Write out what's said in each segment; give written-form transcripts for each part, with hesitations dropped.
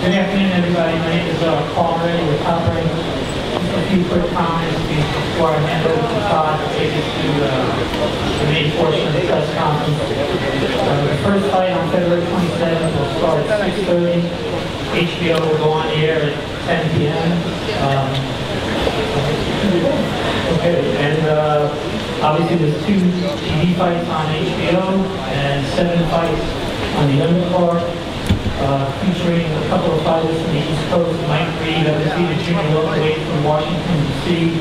Good afternoon, everybody. My name is Hammerin with Hammerin. Just a few quick comments before I hand over to Todd to take us to the main portion of the press conference. The first fight on February 27th will start at 6:30. HBO will go on the air at 10 p.m. Okay, and obviously there's 2 TV fights on HBO and 7 fights on the undercard. Featuring a couple of fighters from the East Coast, Mike Reed, undefeated junior welterweight from Washington, D.C.,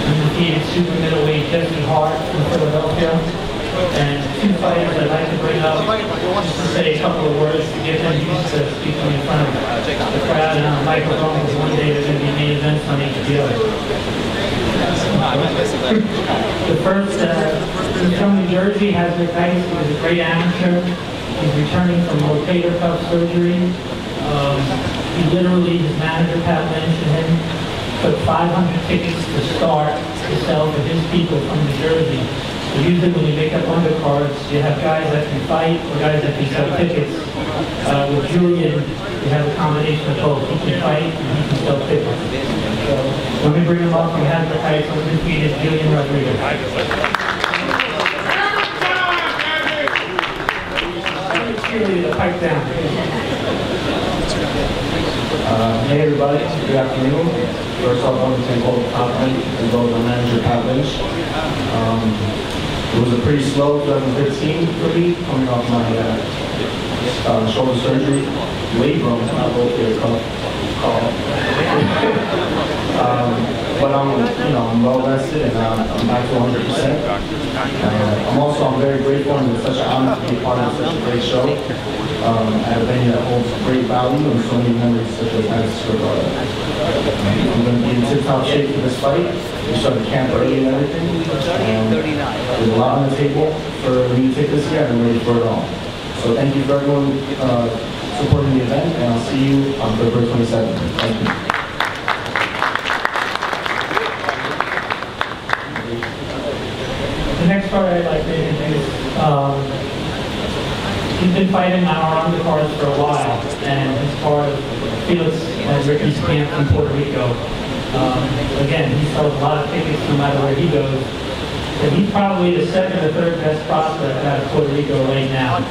undefeated super middleweight Jesse Hart from Philadelphia, and 2 fighters I'd like to bring up just to say a couple of words to get them used to speaking in front of the crowd and on a microphone, because one day they're going to be main events on HBO. The first, he's from New Jersey, has Rick Ice, he was a great amateur. He's returning from rotator cuff surgery. He literally, his manager Pat Lynch and him took 500 tickets to start to sell to his people from New Jersey. So usually when you make up undercards, you have guys that can fight or guys that can sell tickets. With Julian, you have a combination of both. He can fight and he can sell tickets. So let me bring him up. We have the title undefeated Julian Rodriguez. The pipe down. Hey everybody, good afternoon. First off, I want to thank all the compliment as well as our manager Pat Lynch. It was a pretty slow 2015 for me, coming off my shoulder surgery. Labrum, not rotator cuff call. But I'm well rested and I'm back to 100%. I'm very grateful and it's such an honor to be a part of such a great show. At a venue that holds great value and so many memories such as Madison Square Garden. I'm going to be in tip-top shape for this fight. We started camp early and everything. There's a lot on the table for me to take this year and I'm ready for it all. So thank you for everyone supporting the event and I'll see you on February 27th. Thank you. The next part I'd like to introduce, he's been fighting on our undercards for a while, and he's part of Felix and Ricky's camp in Puerto Rico. Again, he sells a lot of tickets no matter where he goes. And he's probably the 2nd or 3rd best prospect out of Puerto Rico right now.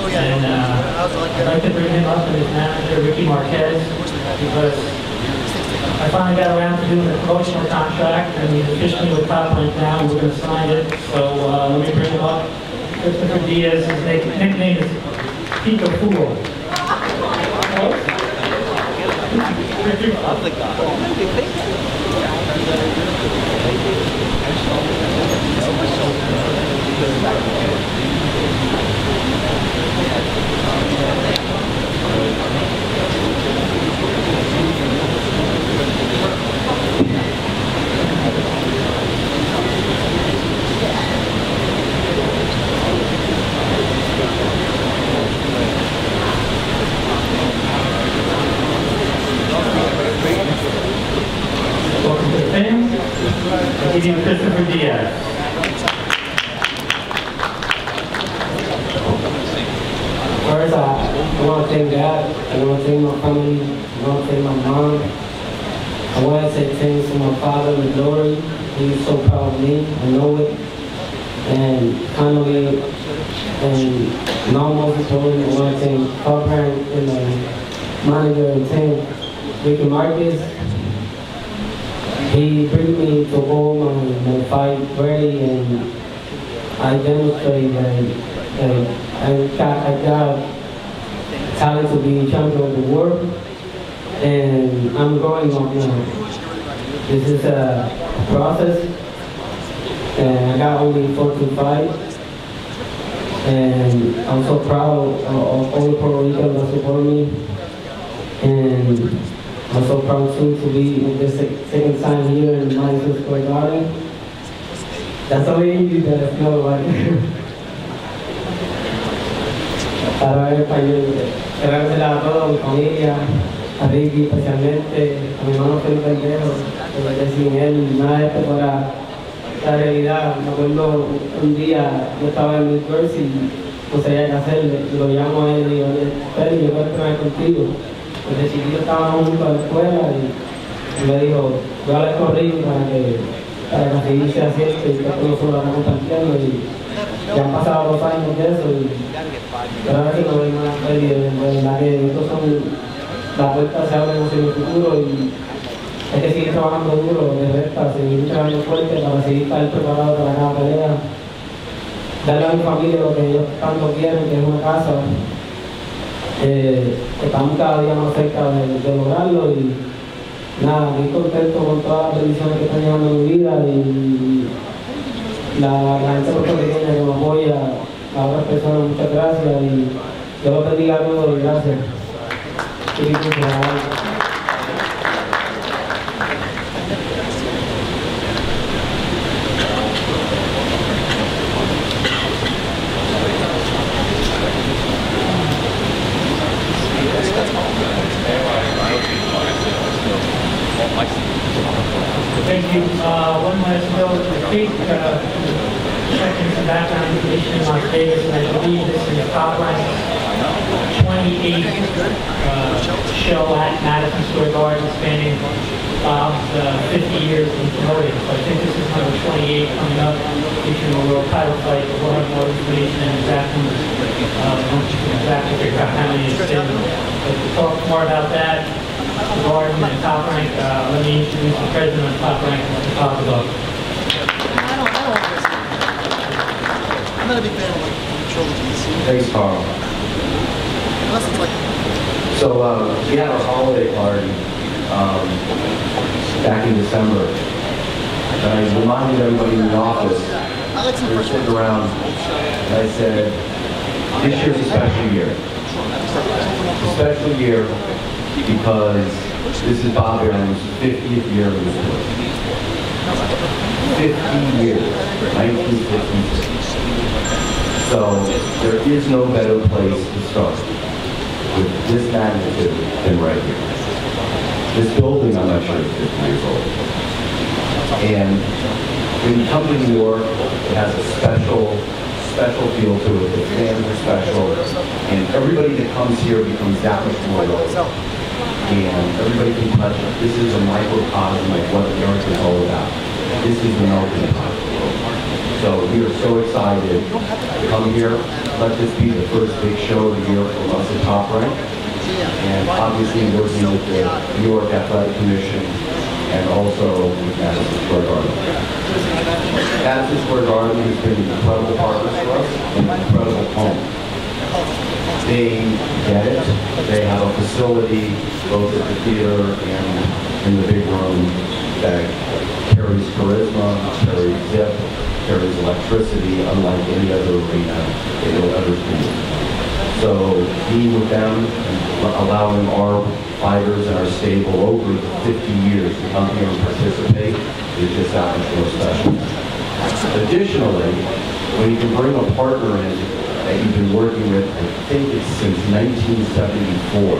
And I'd like to bring him up and his manager, Ricky Marquez, because I finally got around to doing a promotional contract, and he's officially with Top Rank now, and we're going to sign it. So let me bring him up. Christopher Diaz, his nickname is Pico Fool. Welcome to the fans. I'll give you Christopher Diaz. First, I want to thank God, I want to thank my family, I want to thank my mom. I want to say thanks to my father, the glory. He's so proud of me, I know it. And finally, and now most importantly, I want to thank Top Rank and the manager and team, Ricky Marquez. He bring me to home and fight ready, and I demonstrate that I got talent to be champion of the world, and I'm growing up now. This is a process, and I got only 4-5, and I'm so proud of all the Puerto Ricans that support me, and I'm so proud too to be in this second time here in Madison Square Garden. That's all you guys know, like. Para ver español, agradecer a toda mi familia, a Ricky especialmente, a mi hermano Felix Verdejo, porque sin él nada de esto fuera la realidad. Me acuerdo un día, yo estaba en New Jersey, no sabía qué hacer, lo llamo a él y digo, Felix, yo quiero entrenar contigo. desde chiquito estábamos juntos a la escuela y me dijo, voy a hablar con Ricky para que seguir sea cierto y que nosotros lo estamos compartiendo y ya han pasado 2 años de eso y ahora sí no hay más pérdida, de verdad que estos son las puertas se abren hacia el futuro y hay que seguir trabajando duro, de verdad, seguir trabajando fuerte para seguir estar preparado para cada pelea, darle a mi familia lo que ellos tanto quieren, que es una casa. Estamos cada día más cerca de lograrlo y nada, estoy contento con todas las bendiciones que están llevando en mi vida y la gente puertorriqueña que me apoya, a otras personas, muchas gracias y Dios los bendiga a todos y gracias. Thank you. One last note, I think checking some background information in Las Vegas, and I believe this is the top ranked 28th show at Madison Square Garden, spanning Bob's 50 years in promoting. So I think this is number 28 coming up, featuring a world title fight. We'll have more information and exact numbers once you can exactly figure out how many it's been. But to talk more about that, the Garden and Top Rank, let me introduce the president of Top Rank, Mr. Paulo. I'm not a big fan of like controlling DC. Thanks, Carl. Unless it's like. So we had a holiday party back in December, and I reminded everybody in the office. I like some we were fresh sitting around, and I said, "This year's a special year. A special year because this is Bob Arum's 50th year of the sport. 50 years, 1956. So there is no better place to start with this magnitude than right here. This building, I'm not sure, is 50 years old. And when you come to New York, it has a special feel to it. The fans are special, and everybody that comes here becomes that much more loyal. And everybody can touch it. This is a microcosm of what America is all about. This is the melting pot. So we are so excited to come here. Let this be the first big show of the year for us at Top Rank. And obviously working with the New York Athletic Commission and also with Madison Square Garden. Madison Square Garden has been an incredible partner for us and an incredible home. They get it. They have a facility both at the theater and in the big room that carries charisma, carries zip, carries electricity, unlike any other arena that you'll ever see. So being with them and allowing our fighters and our stable over 50 years to come here and participate is just that much more special. Additionally, when you can bring a partner in that you've been working with, I think it's since 1974,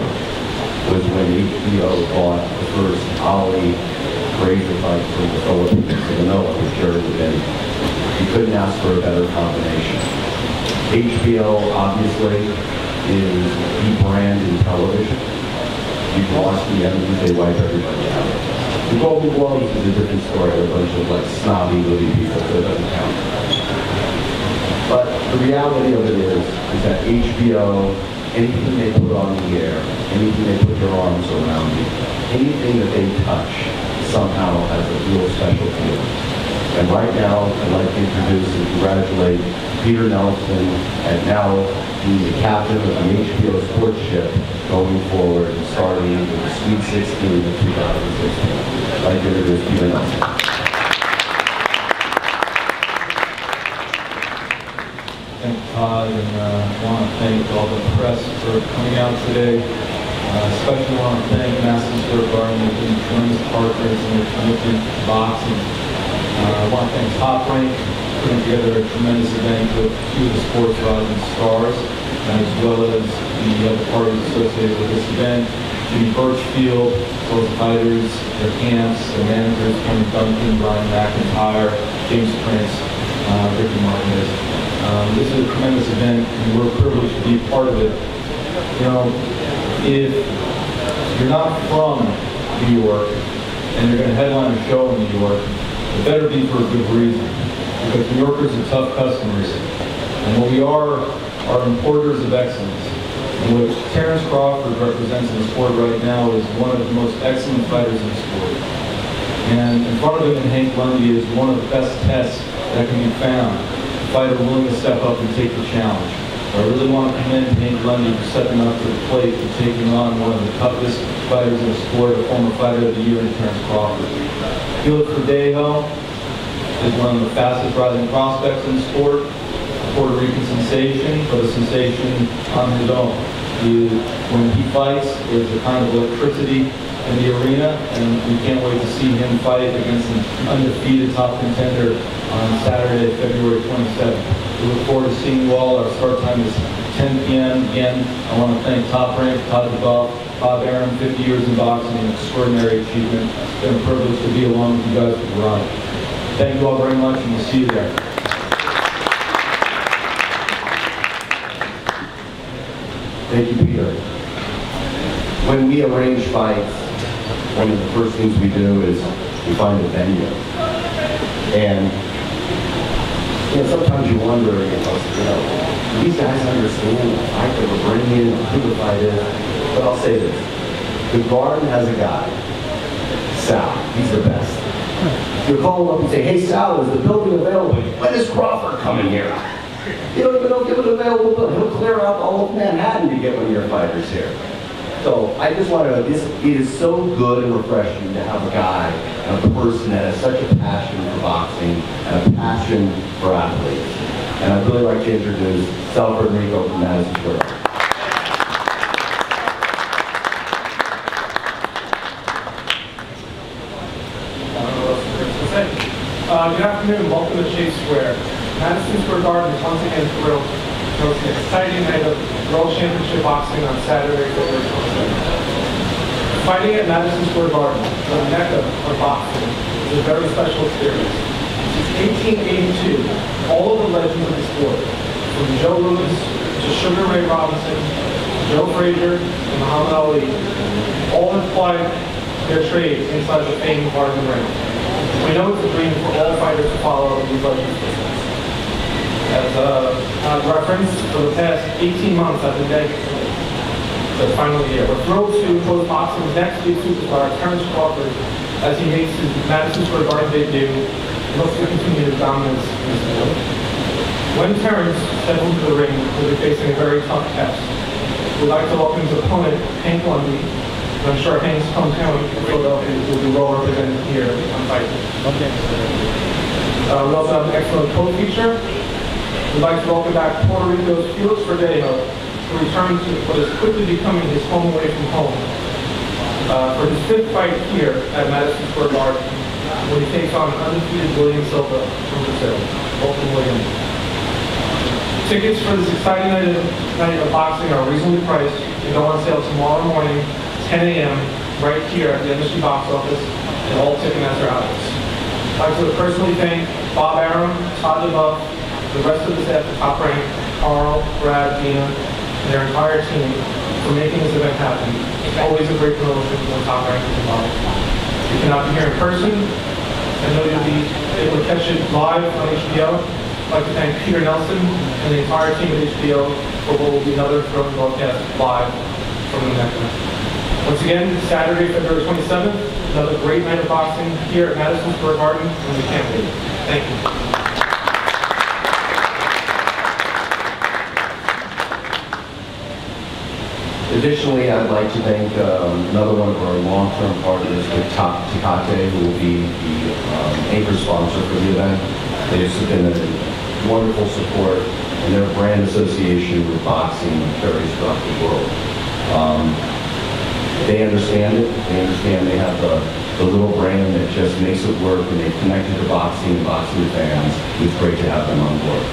was when HBO bought the first Ali razor fight from the Philippines in Manila with Jerry Levin. You couldn't ask for a better combination. HBO, obviously, is the brand in television. You can watch the Emmys, they wipe everybody out. The Golden Globes is a different story. They're a bunch of like snobby movie people, so it doesn't count. But the reality of it is that HBO, anything they put on the air, anything they put their arms around, anything that they touch somehow has a real special feeling. And right now, I'd like to introduce and congratulate Peter Nelson, and now being the captain of the HBO sports ship going forward and starting with the Sweet 16 of 2016. I'd like to introduce Peter Nelson. Thank Todd, and I want to thank all the press for coming out today. Especially want to thank Madison Square Garden. They've been tremendous partners in their commitment to boxing. I want to thank Top Rank for putting together a tremendous event with two of the sports rising stars, as well as the other parties associated with this event. Jimmy Birchfield, as well as fighters, their camps, their managers, Tony Duncan, Brian McIntyre, James Prince, Ricky Martinez. This is a tremendous event, and we're privileged to be a part of it. You know, if you're not from New York and you're going to headline a show in New York, it better be for a good reason. Because New Yorkers are tough customers. And what we are importers of excellence. And what Terence Crawford represents in the sport right now is one of the most excellent fighters in the sport. And in front of him in Hank Lundy is one of the best tests that can be found. A fighter willing to step up and take the challenge. I really want to commend Hank Lundy for stepping up to the plate and taking on one of the toughest fighters in the sport, a former fighter of the year in Terence Crawford. Felix Verdejo is one of the fastest rising prospects in the sport, a Puerto Rican sensation, but a sensation on his own. When he fights, there's a kind of electricity in the arena, and we can't wait to see him fight against an undefeated top contender on Saturday, February 27th. We look forward to seeing you all. Our start time is 10 p.m. Again, I want to thank Top Rank, Todd Bob Arum, 50 years in boxing, an extraordinary achievement. It's been a privilege to be along with you guys for the run. Thank you all very much, and we'll see you there. Thank you, Peter. When we arrange fights, one of the first things we do is we find a venue. And sometimes you wonder, do these guys understand the fight that we're bringing, who the fight is? But I'll say this. The Garden has a guy, Säo. He's the best. You call him up and say, hey, Säo, is the building available? When is Crawford coming here? You don't even know if it's available, but he'll clear out all of Manhattan to get one of your fighters here. So I just want to, it is so good and refreshing to have a guy and a person that has such a passion for boxing and a passion for athletes. And I'd really like to introduce Säo Paulo from Madison Square Garden. Good afternoon, welcome to Chase Square. Madison Square Garden is once again thrilled to host an exciting night of World Championship Boxing on Saturday, February 27th. Fighting at Madison Square Garden, the mecca of boxing, is a very special experience. Since 1882, all of the legends of the sport, from Joe Louis to Sugar Ray Robinson, Joe Frazier, and Muhammad Ali, all have plied their trade inside the famed part of the ring. We know it's a dream for all fighters to follow these legends. As a reference, for the past 18 months I've been begging for the final year. We're thrilled to impose boxing's next big superstar, Terence Crawford, as he makes his Madison Square Garden debut and looks to continue his dominance in this sport. When Terence steps into the ring, he'll be facing a very tough test. We'd like to welcome his opponent, Hank Lundy. I'm sure Hank's hometown in Philadelphia will be well represented here on Fight. Okay. We also have an excellent co-feature. We'd like to welcome back Puerto Rico's Felix Verdejo, who returns to what is quickly becoming his home away from home. For his fifth fight here at Madison Square Garden, when he takes on undefeated William Silva from Brasil. Welcome, William. Tickets for this exciting night of boxing are reasonably priced and go on sale tomorrow morning, 10 a.m., right here at the MSG box office and all Ticketmaster outlets. I'd like to personally thank Bob Arum, Todd DeBuff, the rest of the staff at Top Rank, Carl, Brad, Dina, and their entire team for making this event happen. It's always a great promotion when Top Rank is involved. If you cannot be here in person, I know you'll be able to catch it live on HBO. I'd like to thank Peter Nelson and the entire team at HBO for what will be another thrilling broadcast live from the Mecca. Once again, Saturday, February 27th, another great night of boxing here at Madison Square Garden, and we can't wait. Thank you. Additionally, I'd like to thank another one of our long-term partners, Tecate, who will be the anchor sponsor for the event. They've been a wonderful support, and their brand association with boxing carries throughout the world. They understand it. They understand they have the little brand that just makes it work, and they've connected to boxing and boxing fans. It's great to have them on board.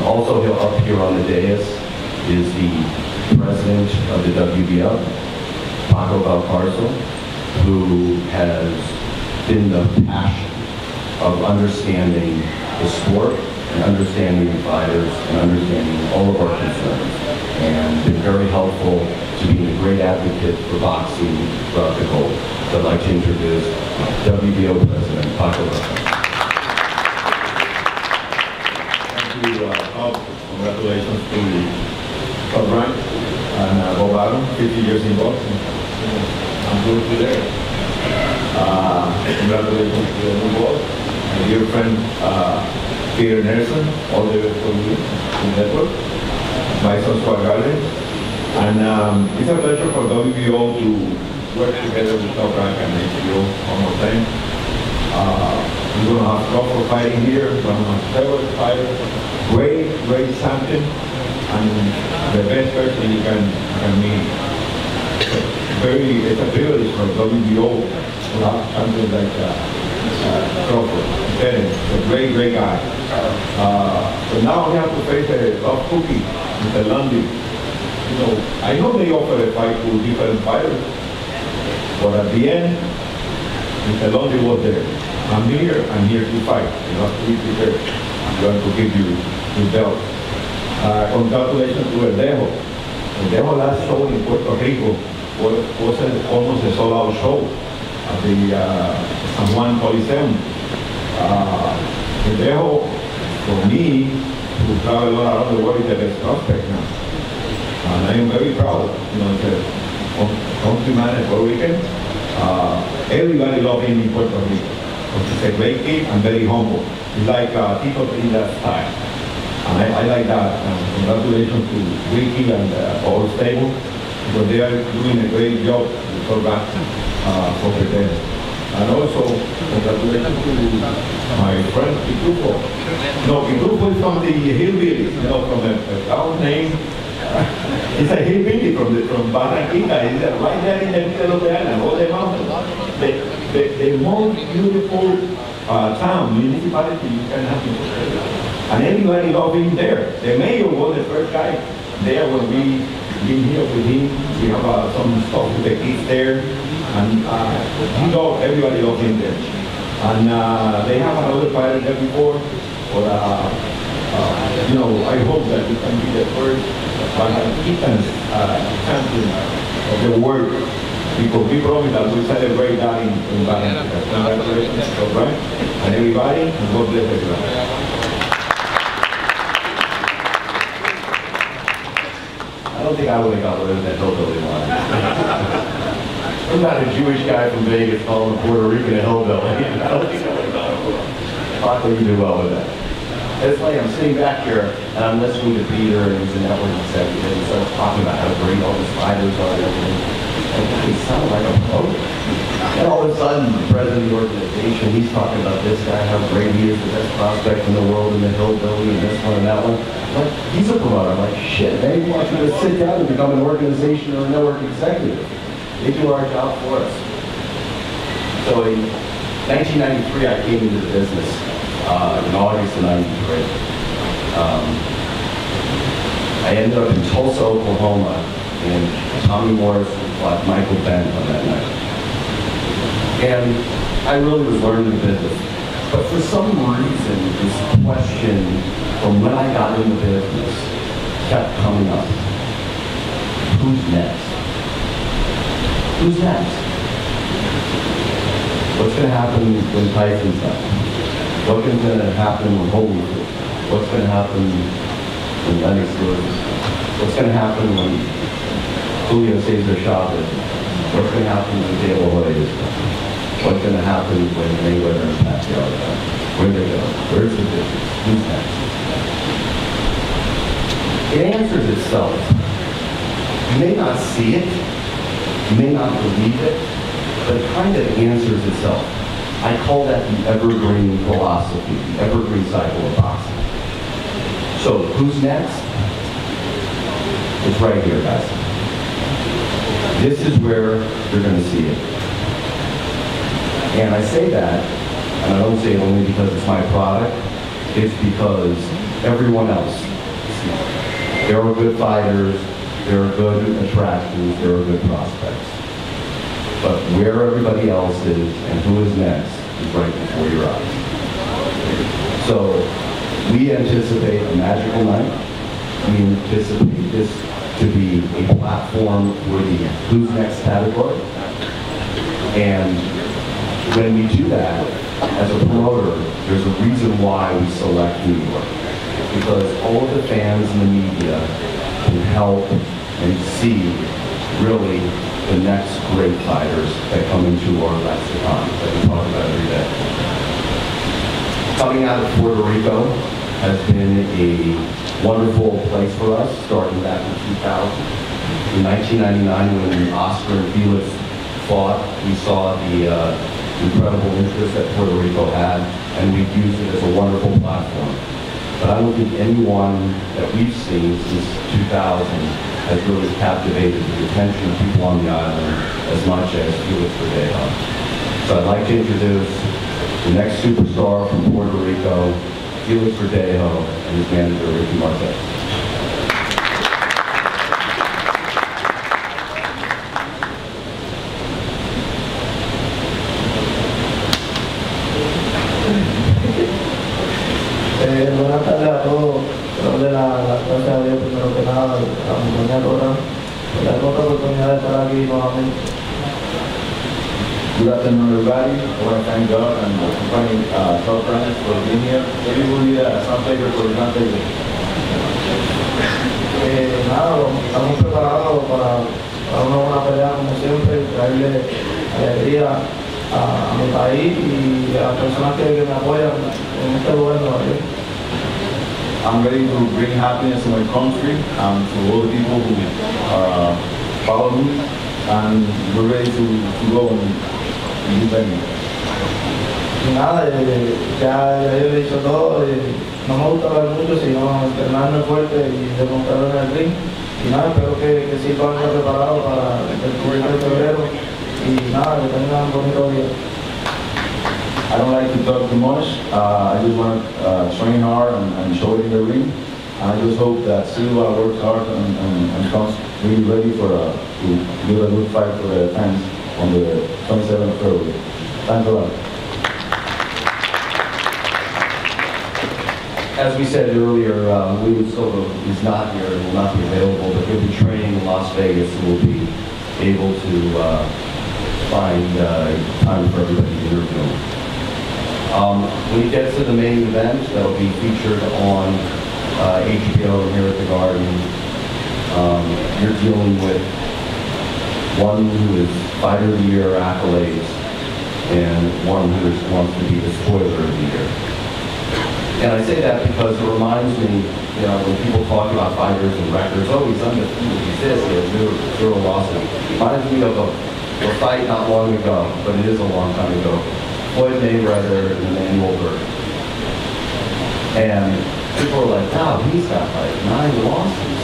Also, up here on the dais is the president of the WBO, Paco Valcarcel, who has been the passion of understanding the sport and understanding the fighters and understanding all of our concerns, and been very helpful to being a great advocate for boxing throughout the globe. So I'd like to introduce WBO President Paco. Thank you, Bob. Congratulations to the top rank and Bob Arum, 50 years in boxing. I'm good today. Congratulations to the new boss, my dear friend Peter Nelson, all the way from the network, Madison Square Garden. And it's a pleasure for WBO to work together with Top Rank and HBO one more time. We're going to have Crawford fighting here, we're going to have favorite fighter, great champion, and the best person you can meet. It's a privilege for WBO to have champions like Crawford, Terence, a great guy. So now we have to face a tough cookie, Mr. Lundy. You know, I know they offer a fight to different fighters, but at the end, Mr. Lundy was there. I'm here to fight. You have to be prepared. I'm going to give you the belt. Congratulations to Verdejo. Verdejo last show in Puerto Rico was almost a sold-out show at the San Juan Coliseum. Verdejo, for me, who travel all around the world, is the best prospect now. And I am very proud. You know, it's a countryman in Puerto Rican. Everybody loves him in Puerto Rico. He's a great kid and very humble. He's like Tito Trinidad style. And I like that. Congratulations to Ricky and all stable, because they are doing a great job for that for the And also, congratulations to my friend Pitufo. No, Pitufo is from the hillbillies, you know, from a town name. It's a hillbilly from Barranquilla. It's right there in the middle of the island, all the mountains. The most beautiful town, municipality you can have in Puerto Rico. And everybody loved him there. The mayor was the first guy there when we been here with him. We have some stuff with the kids there. And everybody loved him there. And they have another fighter there before. But, you know, I hope that we can be the first champion of the world. Because we promise that we celebrate that in Diamante. Congratulations, right? And everybody, and God bless everybody. I don't think I would have got rid of that hillbilly line. I'm not a Jewish guy from Vegas calling a Puerto Rican a hillbilly. I don't think I would have got rid of it. I think you do well with that. It's like I'm sitting back here and I'm listening to Peter, and he's a network executive, and he starts talking about how great all the fighters are and everything. And he sounded like a pro. And all of a sudden, the president of the organization, he's talking about this guy, how great he is, the best prospect in the world, and the hillbilly, and this one and that one. Like, he's a promoter. I'm like, shit, they want you to sit down and become an organization or a network executive. They do our job for us. So in 1993, I came into the business in August of 93. I ended up in Tulsa, Oklahoma, and Tommy Morris fought Michael Bent on that night. And I really was learning the business. But for some reason, this question from when I got in the business kept coming up. Who's next? Who's next? What's going to happen when Tyson's done? What's going to happen when Holyfield? What's going to happen when Lennox loses? What's going to happen when Julio Cesar Chavez? What's going to happen when Diego Hoy is done? What's going to happen when Mayweather and Pacquiao are done? Where they go? Where's the business? Who's next? It answers itself. You may not see it, you may not believe it, but it kind of answers itself. I call that the evergreen philosophy, the evergreen cycle of boxing. So, who's next? It's right here, guys. This is where you're going to see it. And I say that, and I don't say it only because it's my product, it's because everyone else. There are good fighters, there are good attractions, there are good prospects. But where everybody else is and who is next is right before your eyes. So We anticipate a magical night. We anticipate this to be a platform for the Who's Next category. And when we do that, as a promoter, there's a reason why we select New York. Because all of the fans and the media can help and see really the next great fighters that come into our lexicon that we talk about every day. Coming out of Puerto Rico has been a wonderful place for us, starting back in 2000. In 1999, when Oscar and Felix fought, we saw the incredible interest that Puerto Rico had, and we've used it as a wonderful platform. But I don't think anyone that we've seen since 2000 has really captivated the attention of people on the island as much as Felix Verdejo. So I'd like to introduce the next superstar from Puerto Rico, Felix Verdejo, and his manager, Ricky Marquez. Buenas tardes a todos. Quiero darle las gracias a Dios primero que nada, a la compañía Rora, por la otra oportunidad de estar aquí nuevamente. Good afternoon, everybody. I want to thank God and the company, top friends for being here. Everybody, some favor for the favor. Nada, estamos preparados para una buena pelea como siempre, traerle alegría a mi país y a las personas que me apoyan en este lugar de Nueva York. I'm ready to bring happiness to my country and to all the people who follow me, and we're ready to go and do better. Y nada, ya yo he dicho todo, no me gusta hablar mucho, sino entrenarme fuerte y demostrarlo en el ring. Y nada, espero que sí puedan estar preparados para el 1 de febrero y nada, que tengan un bonito día. I don't like to talk too much. I just want to train hard and show it in the ring. And I just hope that Silva works hard and comes really ready for to give a good fight for the fans on the 27th of February. Thanks a lot. As we said earlier, William Silva is not here and will not be available, but he'll be training in Las Vegas and will be able to find time for everybody to interview him. When he gets to the main event, that'll be featured on HBO here at the Garden. You're dealing with one who is Fighter of the Year accolades and one who wants to be the spoiler of the year. And I say that because it reminds me, you know, when people talk about fighters and records, oh, he's undefeated, he's this, he has zero losses. It reminds me of a fight not long ago, but it is a long time ago. Floyd Mayweather and Emmanuel Berg. And people are like, wow, he's got like 9 losses.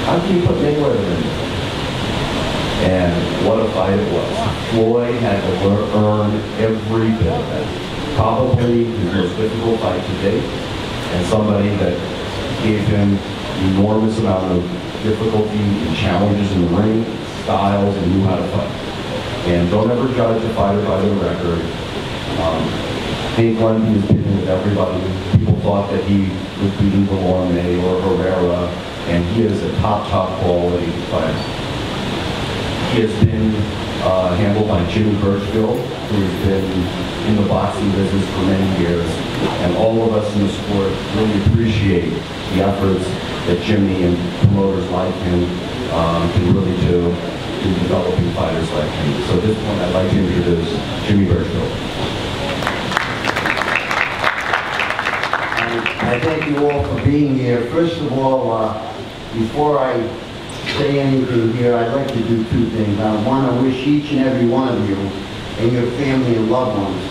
How can you put Mayweather in there? And what a fight it was. Floyd had to earn every bit of it. Probably his most difficult fight to date, and somebody that gave him an enormous amount of difficulty and challenges in the ring, styles, and knew how to fight. And don't ever judge a fighter by their record. Lundy has been with everybody. People thought that he was beating Belorme or Herrera, and he is a top quality fighter. He has been handled by Jimmy Birchfield, who has been in the boxing business for many years, and all of us in the sport really appreciate the efforts that Jimmy and promoters like him can really do in developing fighters like him. So at this point, I'd like to introduce Jimmy Birchfield. I thank you all for being here. First of all, before I say anything here, I'd like to do 2 things. I want to wish each and every one of you and your family and loved ones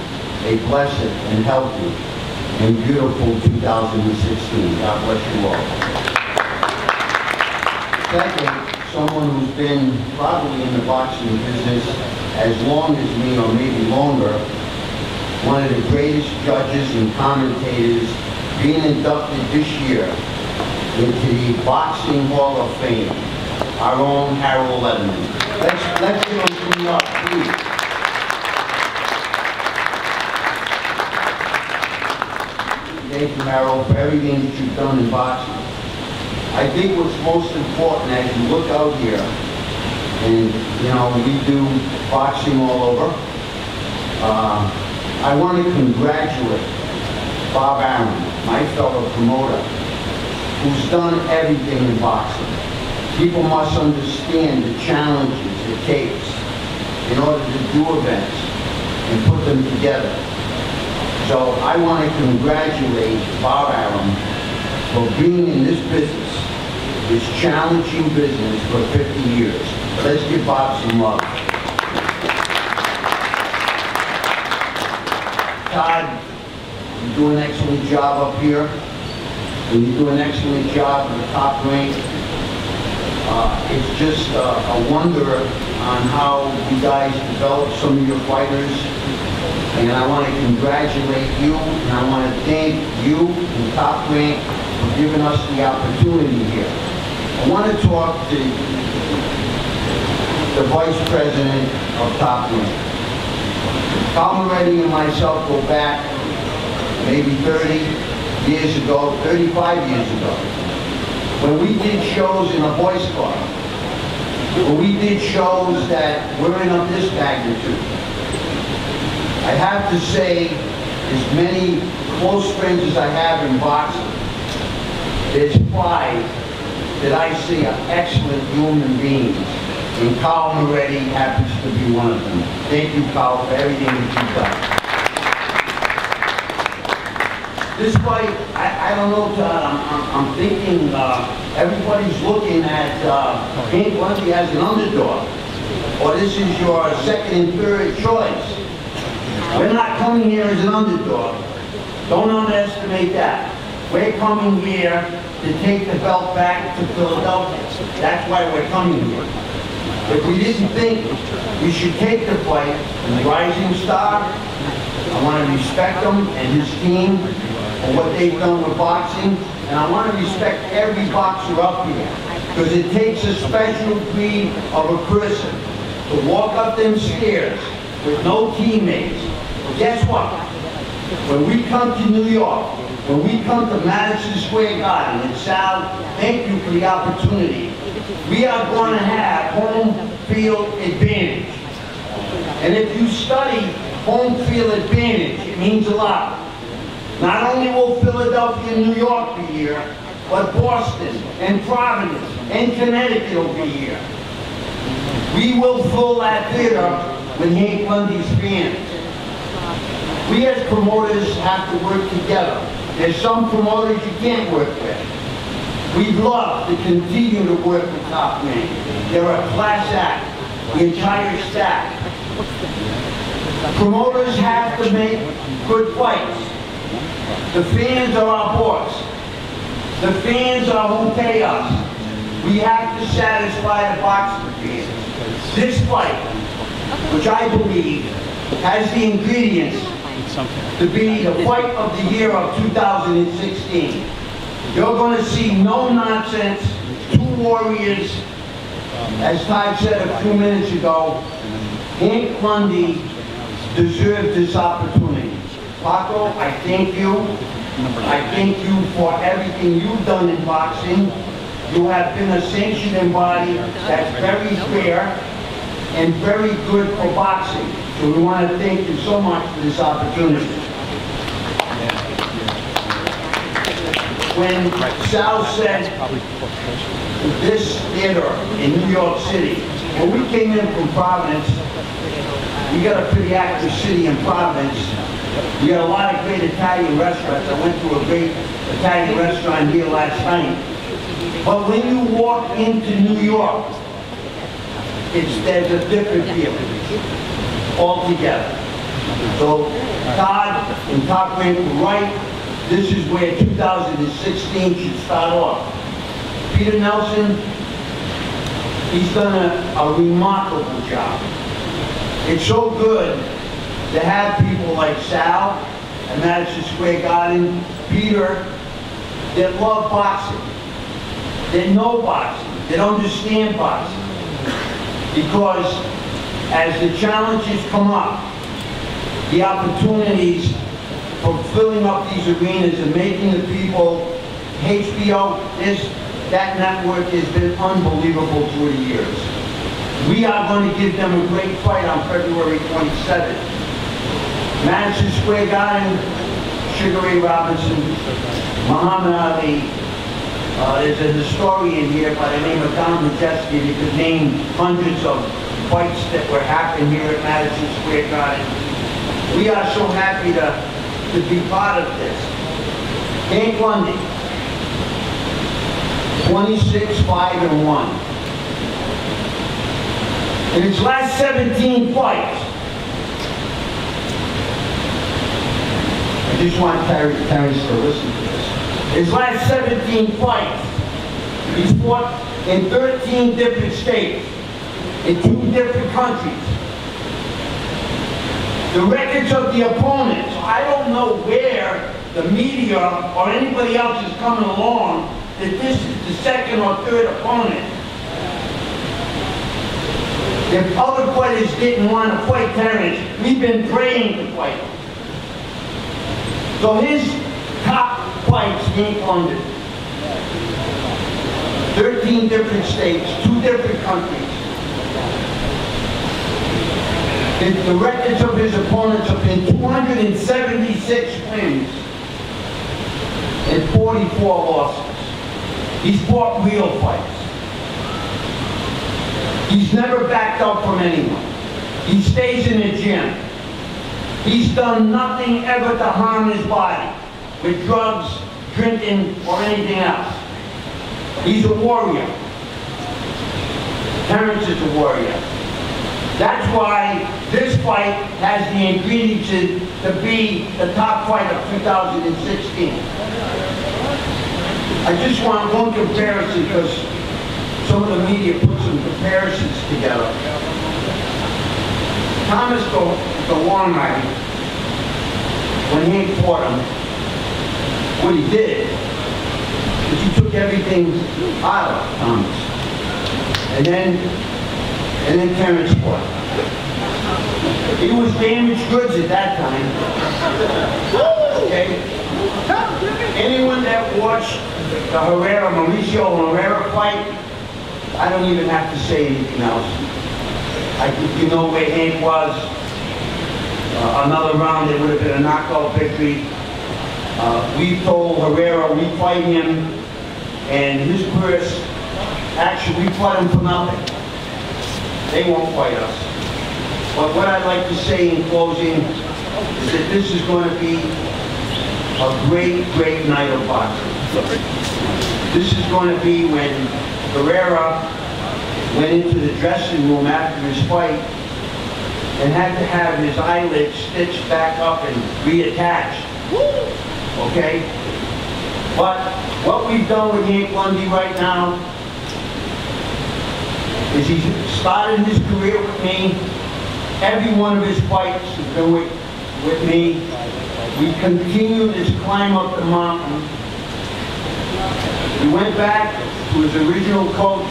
a blessed and healthy and beautiful 2016. God bless you all. Second, someone who's been probably in the boxing business as long as me or maybe longer, one of the greatest judges and commentators, being inducted this year into the Boxing Hall of Fame, our own Harold Letterman. Let's give him some love, please. thank you, Merrill, for everything that you've done in boxing. I think what's most important as you look out here, and you know, we do boxing all over, I want to congratulate Bob Arum, my fellow promoter, who's done everything in boxing. People must understand the challenges it takes in order to do events and put them together. So I want to congratulate Bob Arum for being in this business, this challenging business for 50 years. Let's give Bob some love. Todd, you do an excellent job up here, and you do an excellent job in the top rank. It's just a wonder on how you guys develop some of your fighters. And I want to congratulate you, and I want to thank you and Top Rank for giving us the opportunity here. I want to talk to the Vice President of Top Rank. Carl Moretti and myself go back maybe 30 years ago, 35 years ago, when we did shows in a Boys Club, when we did shows that weren't of this magnitude. I have to say, as many close friends as I have in boxing, there's pride that I see are excellent human beings, and Carl Moretti happens to be one of them. Thank you, Carl, for everything that you've done. This fight, I don't know, I'm thinking everybody's looking at Hank Lundy as an underdog, or this is your second and third choice. We're not coming here as an underdog. Don't underestimate that. We're coming here to take the belt back to Philadelphia. That's why we're coming here. If we didn't think we should take the fight from the Rising Star, I want to respect him and his team for what they've done with boxing, and I want to respect every boxer up here, because it takes a special breed of a person to walk up them stairs with no teammates. But guess what? When we come to New York, when we come to Madison Square Garden, and Sal, thank you for the opportunity, we are going to have home field advantage. And if you study home field advantage, it means a lot. Not only will Philadelphia and New York be here, but Boston and Providence and Connecticut will be here. We will fill that theater with Hank Lundy's fans. We as promoters have to work together. There's some promoters you can't work with. We'd love to continue to work with Top Rank. They're a class act, the entire staff. Promoters have to make good fights. The fans are our boss. The fans are who pay us. We have to satisfy the boxing fans. This fight, which I believe has the ingredients to be the fight of the year of 2016. You're going to see no nonsense, two warriors. As Todd said a few minutes ago, Hank Lundy deserved this opportunity. Paco, I thank you. I thank you for everything you've done in boxing. You have been a sanctioning body that's very fair and very good for boxing. So we want to thank you so much for this opportunity. When Sal said this theater in New York City, when we came in from Providence, we got a pretty active city in Providence. We got a lot of great Italian restaurants. I went to a great Italian restaurant here last night. But when you walk into New York, there's a different feeling altogether. So Todd and Top Rank were right. This is where 2016 should start off. Peter Nelson, he's done a remarkable job. It's so good to have people like Sal at Madison Square Garden, Peter, that love boxing, that know boxing, that understand boxing. Because as the challenges come up, the opportunities for filling up these arenas and making the people, HBO, that network has been unbelievable through the years. We are going to give them a great fight on February 27th. Madison Square Garden, Sugar Ray Robinson, Muhammad Ali. There's a historian here by the name of Don Majeski that could name hundreds of fights that were happening here at Madison Square Garden. We are so happy to be part of this. Hank Lundy, 26-5-1. In his last 17 fights, I just want Terence to listen to this. His last 17 fights, he's fought in 13 different states, in 2 different countries. The records of the opponents, I don't know where the media or anybody else is coming along that this is the second or third opponent. If other fighters didn't want to fight Terence, we've been praying to fight him. So his top fights in London, 13 different states, 2 different countries. The records of his opponents have been 276 wins and 44 losses. He's fought real fights. He's never backed up from anyone. He stays in the gym. He's done nothing ever to harm his body with drugs, drinking, or anything else. He's a warrior. Terence is a warrior. That's why this fight has the ingredients to be the top fight of 2016. I just want one comparison because some of the media put some comparisons together. Thomas the Long Night, when he fought him, what he did is he took everything out of Thomas. And then Terence fought. He was damaged goods at that time. Okay? Anyone that watched the Mauricio Herrera fight, I don't even have to say anything else. I think you know where Hank was. Another round, it would have been a knockout victory. We told Herrera we fight him, and his purse, actually we fought him for nothing. They won't fight us. But what I'd like to say in closing is that this is going to be a great, great night of boxing. This is going to be when Herrera went into the dressing room after his fight and had to have his eyelids stitched back up and reattached. Okay? But what we've done with Hank Lundy right now is he started his career with me. Every one of his fights has been with me. We continued his climb up the mountain. We went back to his original coach,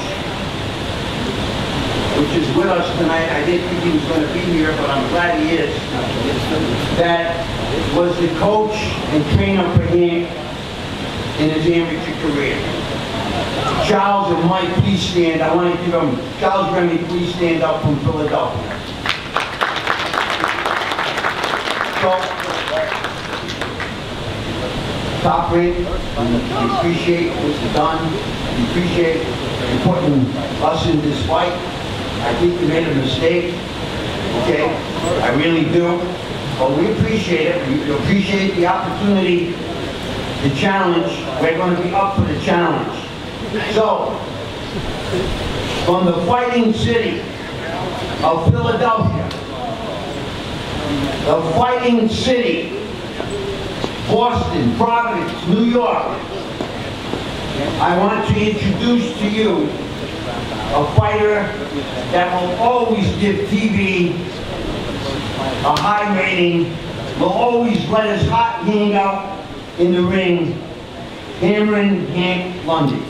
which is with us tonight. I didn't think he was going to be here, but I'm glad he is. That was the coach and trainer for him in his amateur career. Charles and Mike, please stand. I want to give them, Charles Remy, please stand up from Philadelphia. So, top rank, we appreciate what was done. We appreciate you putting us in this fight. I think we made a mistake, okay? I really do. But we appreciate it. We appreciate the opportunity, the challenge. We're going to be up for the challenge. So, from the fighting city of Philadelphia, the fighting city, Boston, Providence, New York, I want to introduce to you a fighter that will always give TV a high rating, will always let his heart hang out in the ring, Hammerin Hank Lundy.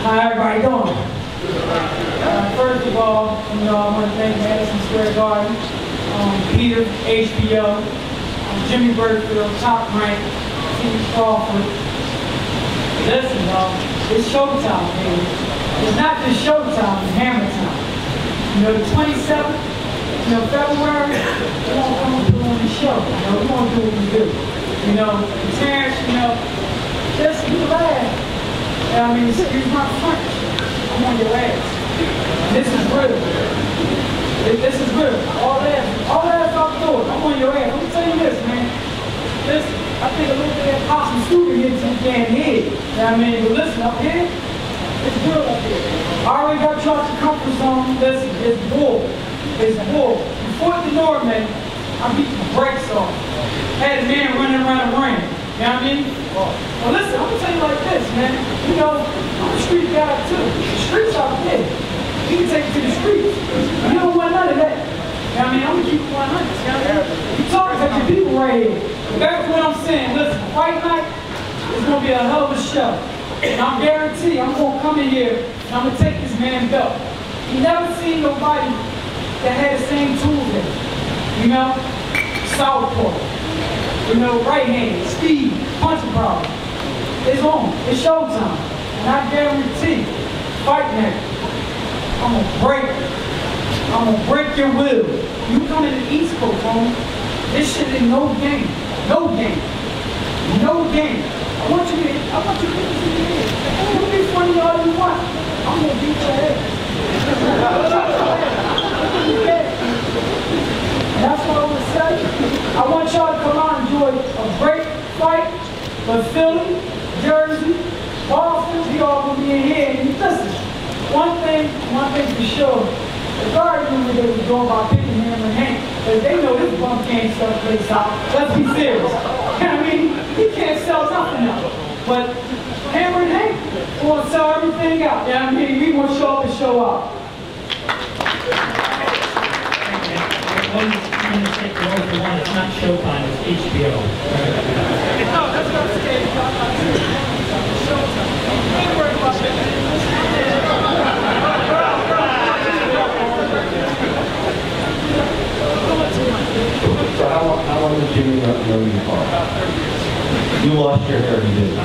How everybody doing? first of all, I want to thank Madison Square Garden, Peter, HBO, Jimmy Burfield, Top Rank, Terence Crawford. Listen, y'all, it's showtime, baby. It's not just showtime, it's hammer time. The 27th, February, we won't come and do on the show. We won't do what we do. Terrence, just relax. Excuse my French. I'm on your ass. This is real. This is real. All that out the door. I'm on your ass. Let me tell you this, man. Listen, I think a little bit of possum stupid hit to the damn head. But listen, up here, it's real up here. I already got you out your comfort zone. Listen, it's bull. It's bull. Before the Norman, I beat the brakes off. Had a man running around the ring. Well, listen, I'm gonna tell you like this, man. I'm a street guy too. The streets out there. You can take it to the streets. You don't want none of that. I'm gonna keep it 100. You talking to your people right here. But back to what I'm saying. Listen, fight night is gonna be a hell of a show. And I'm guaranteed I'm gonna come in here and I'm gonna take this man belt. You never seen nobody that had the same tools in it. Southpaw. Right hand, speed, punching power. It's on. It's showtime. And I guarantee, fight night, I'm gonna break it. I'm gonna break your will. You come in the East Coast, homie. This shit is no game. No game. No game. I want you to get this in your head. You can be funny all you want. I'm gonna beat your head. And that's what I want to say. I want y'all to come out and enjoy a great fight. But Philly, Jersey, Boston, we all gonna be in here. And listen, one thing for sure. The Guardian knew they were going by picking him and Hank, because they know this bump can't sell the place out. Let's be serious. He can't sell nothing out. But Hammerin Hank want to sell everything out. We want to show up and show out. It's not Showtime, it's HBO. No, that's what I'm saying. It's Showtime. Don't worry about that. So how long did Jimmy know you for? You lost your 30 days.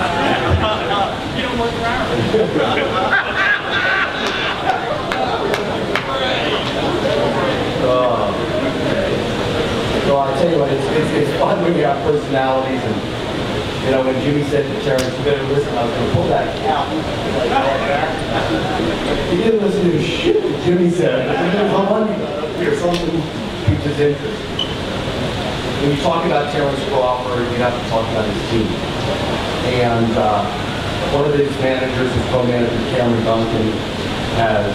You don't work for hours. So I tell you what, it's fun when you have personalities, and when Jimmy said to Terrence, you better listen, I was going to pull that out. He didn't listen to shit that Jimmy said. There's a Lundy or something piqued his interest. When you talk about Terence Crawford, you have to talk about his team. And one of his managers, his co-manager, Cameron Duncan, has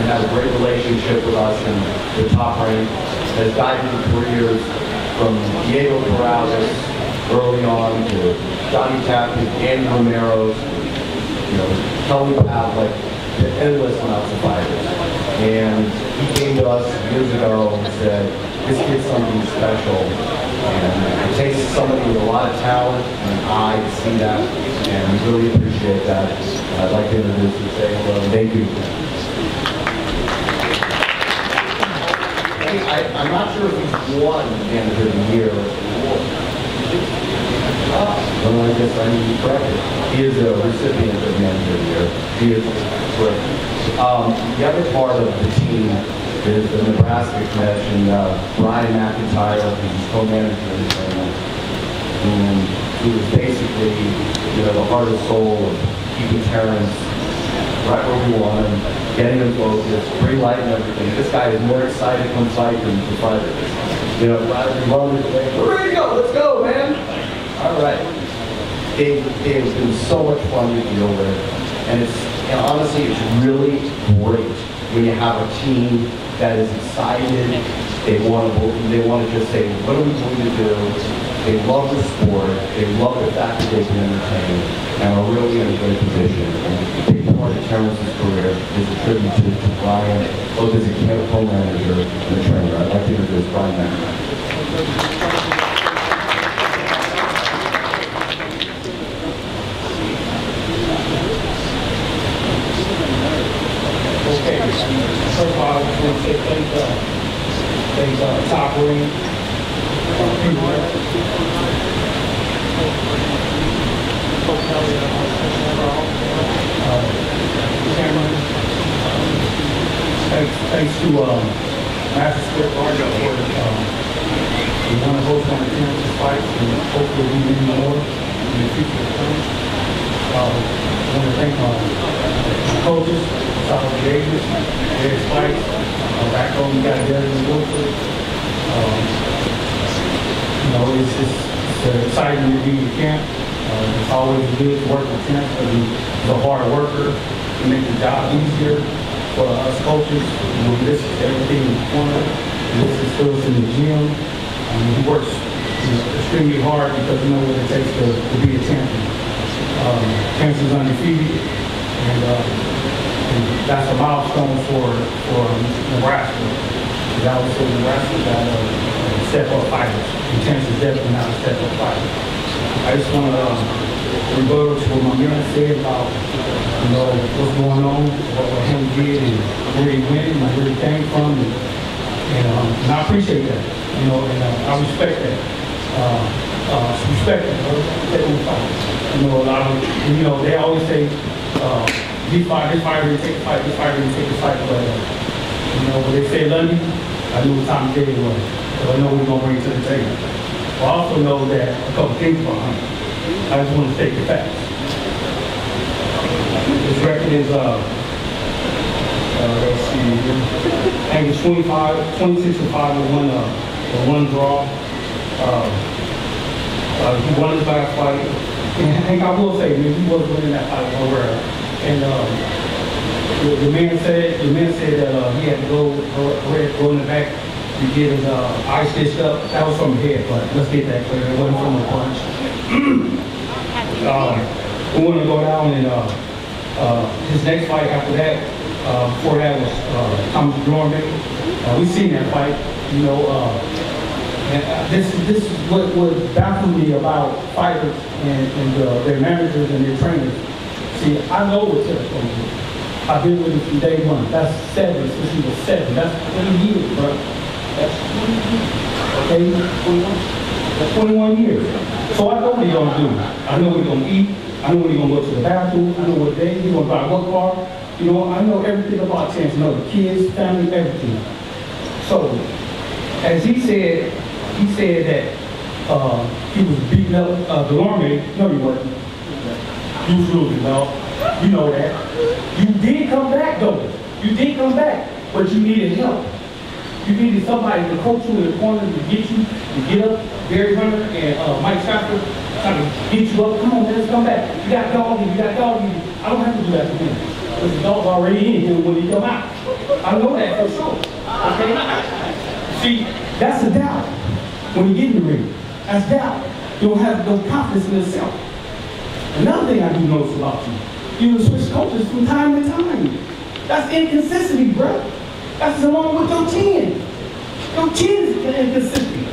had a great relationship with us in the Top Rank, has guided the careers from Diego Morales early on to Johnny Tappan, Andy Romero's, Tony Pavlik, endless amounts of fighters. And he came to us years ago and said, this kid's something special, and it takes somebody with a lot of talent and an eye to see that, and we really appreciate that. I'd like to introduce you and say hello. Thank you. I'm not sure if he's won Manager of the Year award. Well, I guess I need to be corrected. He is a recipient of Manager of the Year. He is correct. The other part of the team is the Nebraska connection. Brian McIntyre, who's co-manager of the tournament, and he was basically, the heart and soul of keeping Terrence right where we want him, getting him focused, green light and everything. This guy is more excited to come fight than the fighters. Rather than run this way, we're ready to go, let's go, man. All right. It has been so much fun to deal with, and honestly, it's really great when you have a team that is excited. They want to just say, what are we going to do? They love the sport. They love the fact that they can entertain, and are really in a good position. And a big part of Terrence's career is a tribute to Brian, both as a co-manager and a trainer. I'd like to introduce Brian McIntyre. Okay. They top ring. Thanks to Madison Square Garden we want to host one of Terence's fights and hopefully we win more in the future to come. I want to thank my coaches, solid agents, various fights. Back home, we got Diaz and Wilford. It's exciting to be in camp. It's always good to work with Terence because he's a hard worker. He makes the job easier for us coaches. We listen to everything in the corner. We listen to us in the gym. He works extremely hard because he knows what it takes to be a champion. Terence is undefeated, and that's a milestone for Nebraska. Because I would say Nebraska got step-up fighters. And Terence is definitely not a step-up fighter. I just want to rebuttal to what my man said about what's going on, what him did, and where he went, and where he came from, and I appreciate that, and I respect that. Respect it, a lot of, they always say, this fighter didn't take a fight, this fighter didn't take a fight, but when they say Lundy, I knew what time of day it was, so I know what we're gonna bring to the table. I also know that a couple things behind it. I just want to state the facts. This record is, let's see, I think it's 26-5 with one draw. He won his last fight. And I think I will say, he was winning that fight overall. And the man said that he had to go in the back to get his eye stitched up. That was from the head, but let's get that clear. It wasn't from the punch. We want to go down and his next fight after that, before that was Thomas Dorman. We've seen that fight, and this is what baffles me about fighters and their managers and their trainers. See, I know what Terence going to do. I've been with him from day one. That's 7 since he was 7. That's 20 years, bro. That's 20 years. Okay, 21. That's 21 years. So I know what he's going to do. I know what he's going to eat. I know when he's going to go to the bathroom. I know what day he's going to drive what car. I know everything about Terence. I know the kids, family, everything. So, as he said that he was beating up Diamante. No, he wasn't. You was losing, dog. You know that. You did come back, though. You did come back, but you needed help. You needed somebody to coach you in the corner to get you to get up. Barry Hunter and Mike Stafford trying to get you up. Come on, let's come back. You got doggy. I don't have to do that for him. Because the dog's already in him when he come out. I know that for sure. Okay? See, that's a doubt. When you get in the ring, that's doubt. You don't have no confidence in yourself. Another thing I do notice about you, you switch coaches from time to time. That's inconsistency, bro. That's along with your chin. Your chin is inconsistent.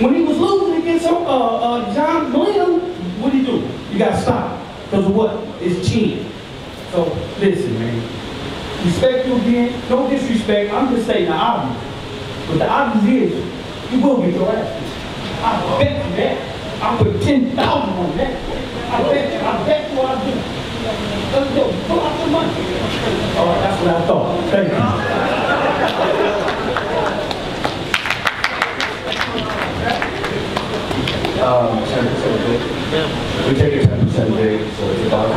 When he was losing against John William, what did he do? You got to stop. Because of what? It's chin. So, listen, man. Respect you again. No disrespect. I'm just saying the obvious. But the obvious is, you will get your ass. I bet you that. I put 10,000 on that. I bet you I do. Let's go. Pull out your money. All right, that's what I thought. Thank you. We take a 10% big, so it's about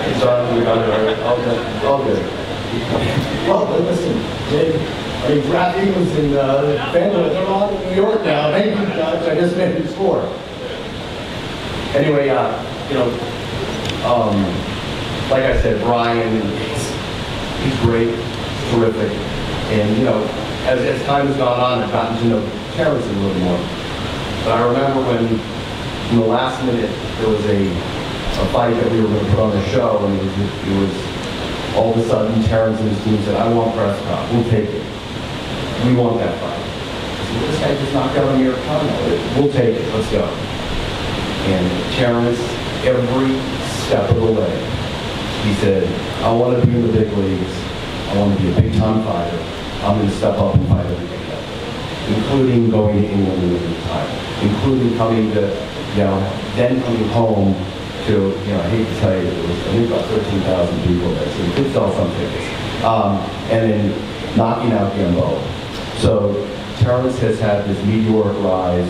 it's done, we got it all good. Well, listen, Jay, Rafi was in Fenway, they're all in New York now. Thank you, Judge. I just made his score. Anyway, like I said, Brian, he's great, terrific, and as time has gone on, I've gotten to know Terence a little more. But I remember when, in the last minute, there was a fight that we were going to put on the show, and it was all of a sudden Terence and his team said, "I want Prescott. We'll take it. We want that fight." I said, "This guy just knocked out Americano. We'll take it. Let's go." And Terence, every step of the way, he said, "I want to be in the big leagues. I want to be a big-time fighter. I'm going to step up and fight every day, including going to England in the meantime, including coming to, then coming home to, I hate to tell you, it was, I think about 13,000 people there, so we could sell some tickets. And then knocking out Gambo. So Terence has had this meteoric rise,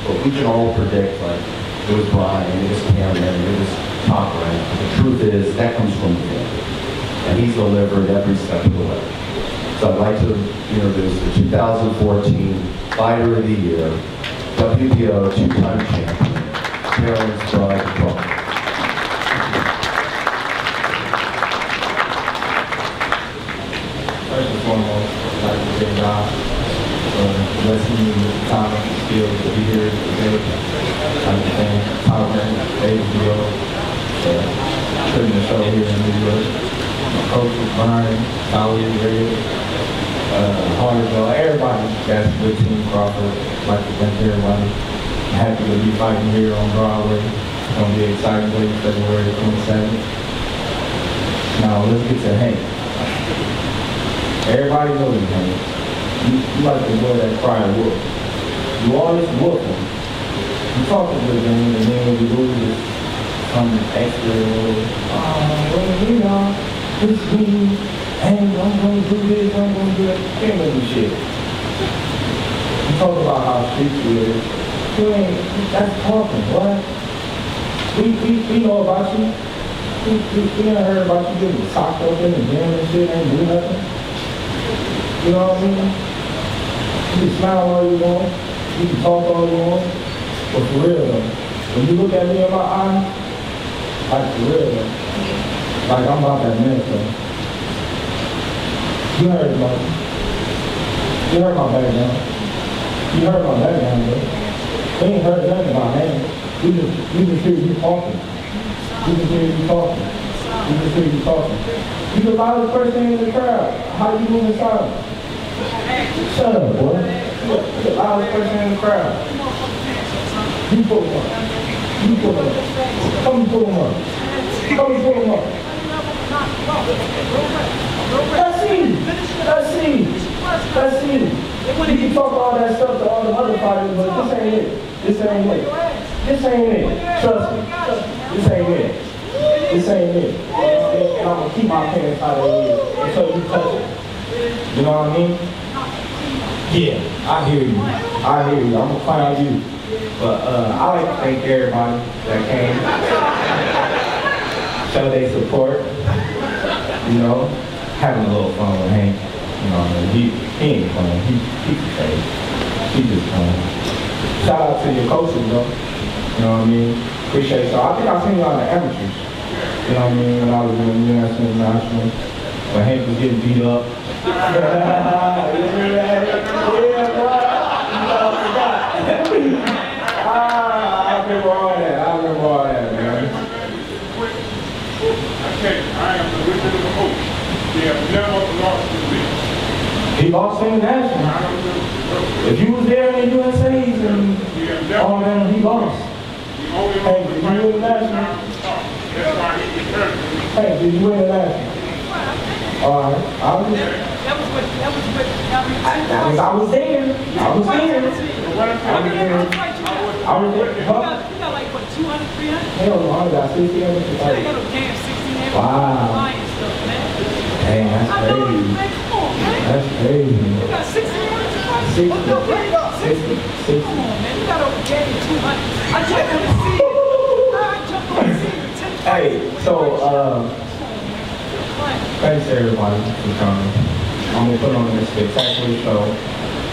but we can all predict, like, it was Brian, it was Cameron, it was Top Rank. The truth is, that comes from the family. And he's delivered every step of the way. So I'd like to introduce the 2014 Fighter of the Year, WBO two-time champion, Terence Crawford. First and foremost, I'd like to thank God for blessing me with the time and skill to be here today. I'd like to thank Crawford and HBO for putting the show here in New York. My coach was Brian, Sally, Ray, Harville, everybody that's with Team Crawford. I'd like to thank everybody. I'm happy to be fighting here on Broadway. It's going to be an exciting day, February 27th. Now, let's get to Hank. Everybody knows you, Hank. You like the boy that cried wolf. You always wolf him. You talk a good game, and then when you lose, it's some extra, this means, hey, I'm going to do this, I'm going to do that. Can't let me shit. You talk about how street you is. You ain't, that's talking, what? We know about you. We never heard about you getting socked up in the gym and shit, ain't do nothing. You know what I mean? You can smile all you want, you can talk all you want, but for real though, when you look at me in my eye, like for real though, like I'm about that man though. You heard about me. You heard my background. You heard my background though. We ain't heard nothing about him. We just hear you talking. We just hear you talking. We just hear you talking. You the loudest person in the crowd. How you moving inside? Shut up, boy. You the loudest person in the crowd. You pull him up. You pull him up. Come and pull him up. Come and pull him up. Let's see. Let's see. Let's see. You can talk all that stuff to all the other fighters, but this ain't it. This ain't it. This ain't it. Trust me. This ain't it. This ain't it. And I'm gonna keep my pants out of here until you touch it. You know what I mean? Yeah, I hear you. I hear you. I'm gonna clown you. But I like to thank everybody that came. Show their support. You know, having a little fun with Hank. You know, he ain't playing. He's fake. He just playing. Shout out to your coaches though. You know what I mean? Appreciate y'all. I think I seen y'all in the amateurs. You know what I mean? When I was doing international. When Hank was getting beat up. I remember all that. I remember all that, man. I am the original coach. They have never lost to me. He lost international. If you was there in the USA's and all that, he lost. Hey, did you win international? That's why he was hurt. Hey, did you win international? All right. I was there. I was there. Huh? You got like what, 200, 300? Hell no, I got 60 of them. You got a damn 60 Wow. stuff, man. Dang, that's I know crazy. you, man. Come on, man. That's crazy. You got 60 minutes to fight? 60. Come on, man. 60. Come on, man. You got over game 200. I jumped on the scene. I jumped on the scene with 10 Hey, so, thanks everybody for coming. I'm gonna put on this spectacular show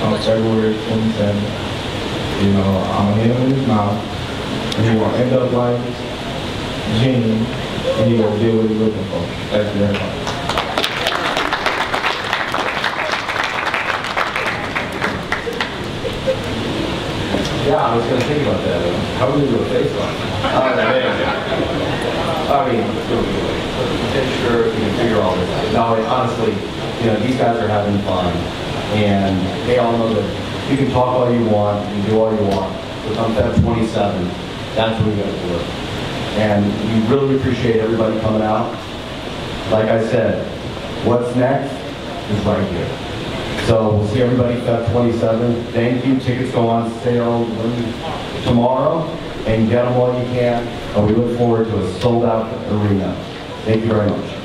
on February 27th. You know, I'm gonna hit him in his mouth, and he gonna end up like Gene, and he gonna do what he's looking for. Thank you very much. Yeah, I was gonna think about that. How would we do a face off? I mean, sure, you can figure all this out. No, honestly, you know, these guys are having fun, and they all know that you can talk all you want, you can do all you want, but on Feb 27th, that's when we got to work. And we really appreciate everybody coming out. Like I said, what's next is right here. So we'll see everybody Feb 27. Thank you. Tickets go on sale tomorrow, and get them while you can. And we look forward to a sold-out arena. Thank you very much.